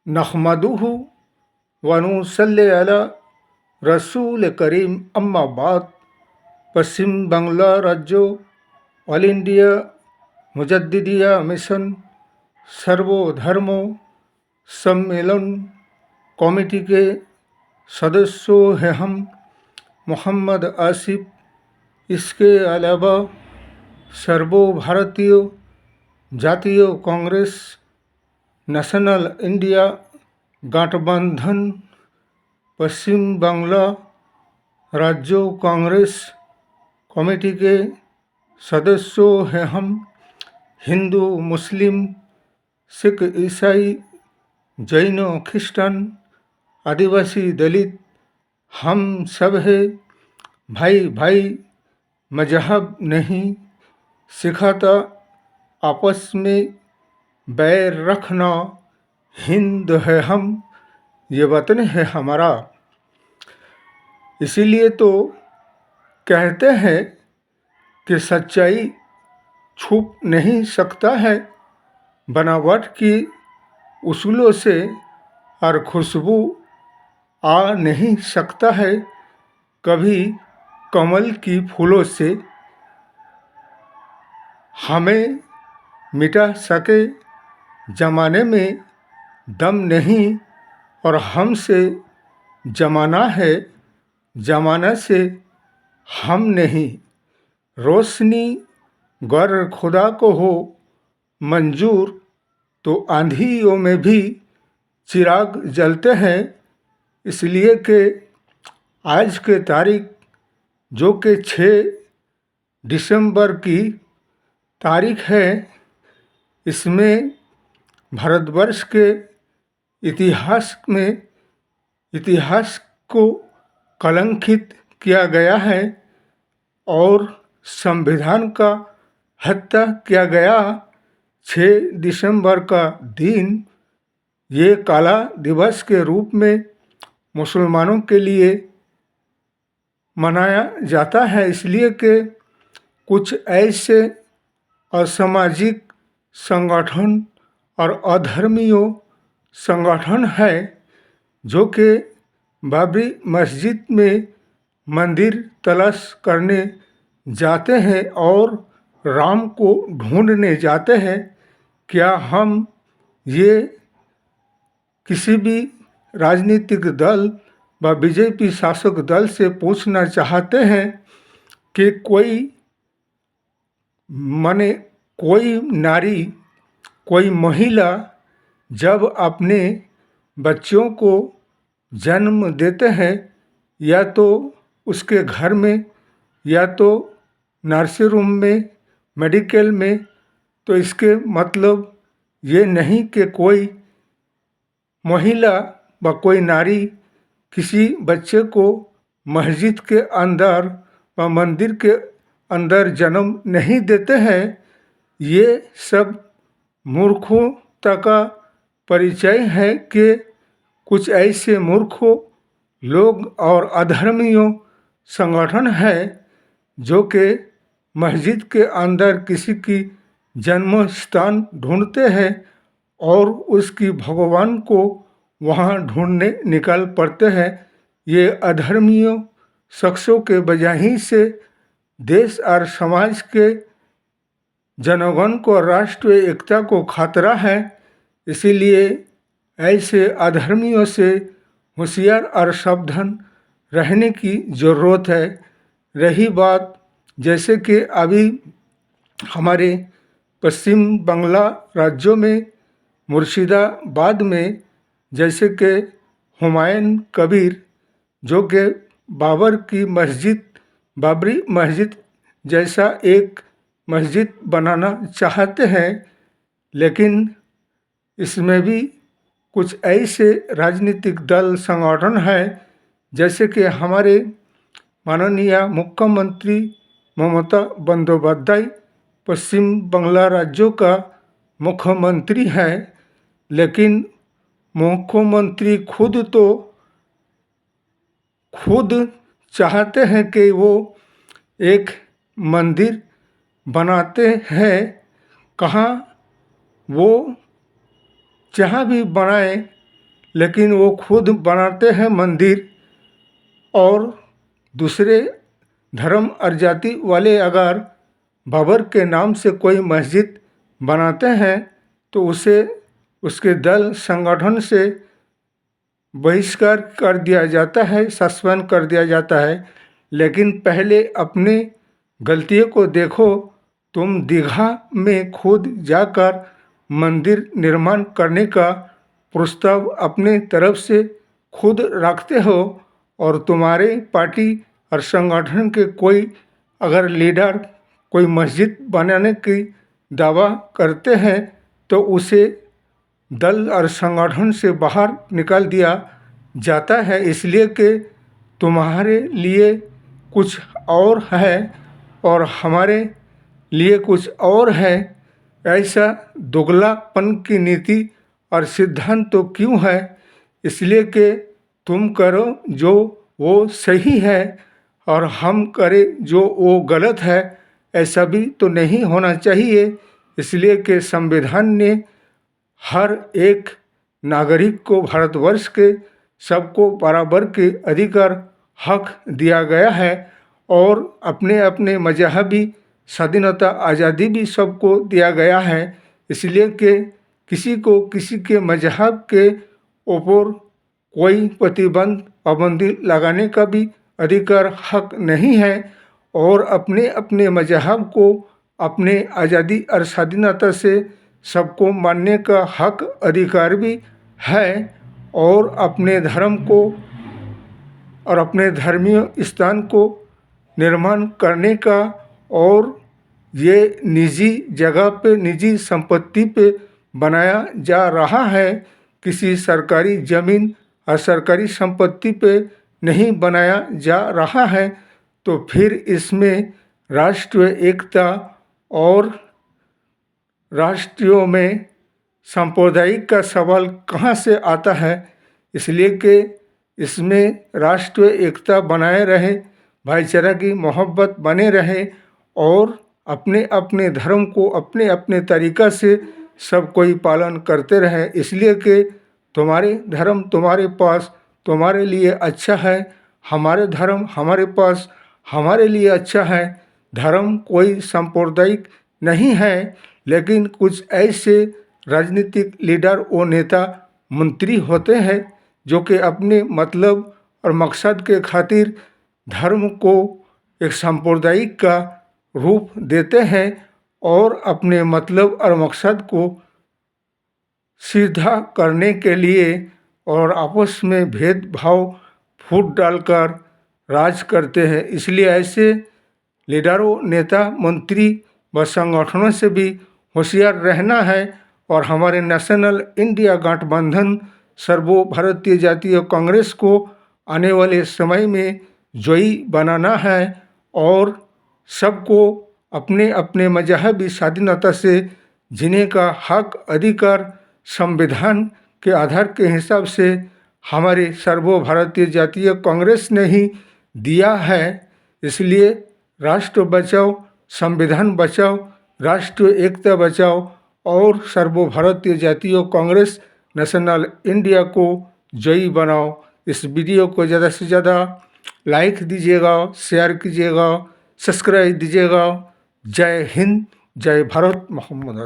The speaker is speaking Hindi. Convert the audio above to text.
नहमदुहु व नुसल्ली अला रसूल करीम अम्मा बाद। पश्चिम बांग्ला राज्य ऑल इंडिया मुजद्दिदिया मिशन सर्वधर्म सम्मेलन कमेटी के सदस्यों हैं हम मोहम्मद आसिफ। इसके अलावा सर्वभारतीय जातीय कांग्रेस नेशनल इंडिया गठबंधन पश्चिम बांग्ला राज्य कांग्रेस कमेटी के सदस्यों हैं हम हिंदू मुस्लिम सिख ईसाई जैन ख्रिस्टान आदिवासी दलित हम सब है भाई भाई। मजहब नहीं सिखाता आपस में बैर रखना। हिंद है हम, ये वतन है हमारा। इसीलिए तो कहते हैं कि सच्चाई छुप नहीं सकता है बनावट की उसूलों से, और खुशबू आ नहीं सकता है कभी कमल की फूलों से। हमें मिटा सके जमाने में दम नहीं, और हमसे जमाना है जमाना से हम नहीं। रोशनी गर खुदा को हो मंजूर तो आंधियों में भी चिराग जलते हैं। इसलिए कि आज के तारीख जो कि 6 दिसंबर की तारीख है, इसमें भारतवर्ष के इतिहास को कलंकित किया गया है और संविधान का हत्या किया गया। 6 दिसंबर का दिन ये काला दिवस के रूप में मुसलमानों के लिए मनाया जाता है, इसलिए कि कुछ ऐसे असामाजिक संगठन और अधर्मीय संगठन है जो कि बाबरी मस्जिद में मंदिर तलाश करने जाते हैं और राम को ढूंढने जाते हैं। क्या हम ये किसी भी राजनीतिक दल व बीजेपी शासक दल से पूछना चाहते हैं कि कोई नारी, कोई महिला जब अपने बच्चों को जन्म देते हैं, या तो उसके घर में या तो नर्सिंग होम में, मेडिकल में, तो इसके मतलब ये नहीं कि कोई महिला व कोई नारी किसी बच्चे को मस्जिद के अंदर व मंदिर के अंदर जन्म नहीं देते हैं। ये सब मूर्खता का परिचय है कि कुछ ऐसे मूर्खों लोग और अधर्मीय संगठन है जो कि मस्जिद के अंदर किसी की जन्म स्थान ढूंढते हैं और उसकी भगवान को वहाँ ढूंढने निकल पड़ते हैं। ये अधर्मीय शख्सों के वजह ही से देश और समाज के जनगण को, राष्ट्रीय एकता को खतरा है। इसीलिए ऐसे अधर्मियों से होशियार और सावधान रहने की ज़रूरत है। रही बात जैसे कि अभी हमारे पश्चिम बांग्ला राज्यों में मुर्शिदाबाद में जैसे कि हुमायूं कबीर जो कि बाबरी मस्जिद जैसा एक मस्जिद बनाना चाहते हैं, लेकिन इसमें भी कुछ ऐसे राजनीतिक दल संगठन हैं जैसे कि हमारे माननीय मुख्यमंत्री ममता बंदोपाध्याय पश्चिम बांग्ला राज्यों का मुख्यमंत्री हैं, लेकिन मुख्यमंत्री खुद चाहते हैं कि वो एक मंदिर बनाते हैं। कहाँ वो जहाँ भी बनाए लेकिन वो खुद बनाते हैं मंदिर, और दूसरे धर्म और जाति वाले अगर बाबर के नाम से कोई मस्जिद बनाते हैं तो उसे उसके दल संगठन से बहिष्कार कर दिया जाता है, सस्पेंड कर दिया जाता है। लेकिन पहले अपने गलतियों को देखो। तुम दीघा में खुद जाकर मंदिर निर्माण करने का प्रस्ताव अपने तरफ से खुद रखते हो, और तुम्हारे पार्टी और संगठन के कोई अगर लीडर कोई मस्जिद बनाने की दावा करते हैं तो उसे दल और संगठन से बाहर निकाल दिया जाता है, इसलिए कि तुम्हारे लिए कुछ और है और हमारे लिए कुछ और है। ऐसा दोगलापन की नीति और सिद्धांत तो क्यों है? इसलिए कि तुम करो जो वो सही है और हम करें जो वो गलत है, ऐसा भी तो नहीं होना चाहिए। इसलिए कि संविधान ने हर एक नागरिक को भारतवर्ष के सबको बराबर के अधिकार हक दिया गया है, और अपने अपने मजहबी स्वाधीनता आज़ादी भी सबको दिया गया है। इसलिए कि किसी को किसी के मजहब के ऊपर कोई प्रतिबंध पाबंदी लगाने का भी अधिकार हक नहीं है, और अपने अपने मजहब को अपने आज़ादी और स्वाधीनता से सबको मानने का हक अधिकार भी है, और अपने धर्म को और अपने धर्मीय स्थान को निर्माण करने का, और ये निजी जगह पे निजी संपत्ति पे बनाया जा रहा है, किसी सरकारी ज़मीन और सरकारी संपत्ति पे नहीं बनाया जा रहा है। तो फिर इसमें राष्ट्रीय एकता और राष्ट्रीयों में सांप्रदायिक का सवाल कहाँ से आता है? इसलिए कि इसमें राष्ट्रीय एकता बनाए रहे, भाईचारा की मोहब्बत बने रहे, और अपने अपने धर्म को अपने अपने तरीक़ा से सब कोई पालन करते रहे। इसलिए कि तुम्हारे धर्म तुम्हारे पास तुम्हारे लिए अच्छा है, हमारे धर्म हमारे पास हमारे लिए अच्छा है। धर्म कोई सांप्रदायिक नहीं है, लेकिन कुछ ऐसे राजनीतिक लीडर और नेता मंत्री होते हैं जो कि अपने मतलब और मकसद के खातिर धर्म को एक सांप्रदायिक का रूप देते हैं, और अपने मतलब और मकसद को सीधा करने के लिए और आपस में भेदभाव फूट डालकर राज करते हैं। इसलिए ऐसे लीडरों, नेता, मंत्री व संगठनों से भी होशियार रहना है, और हमारे नेशनल इंडिया गठबंधन सर्वभारतीय जातीय कांग्रेस को आने वाले समय में जयी बनाना है, और सबको अपने अपने मजहबी स्वाधीनता से जीने का हक अधिकार संविधान के आधार के हिसाब से हमारे सर्वभारतीय जातीय कांग्रेस ने ही दिया है। इसलिए राष्ट्र बचाओ, संविधान बचाओ, राष्ट्रीय एकता बचाओ, और सर्वभारतीय जातीय कांग्रेस नेशनल इंडिया को जयी बनाओ। इस वीडियो को ज़्यादा से ज़्यादा लाइक दीजिएगा, शेयर कीजिएगा, सब्सक्राइब दीजिएगा। जय हिंद, जय भारत, मोहम्मद।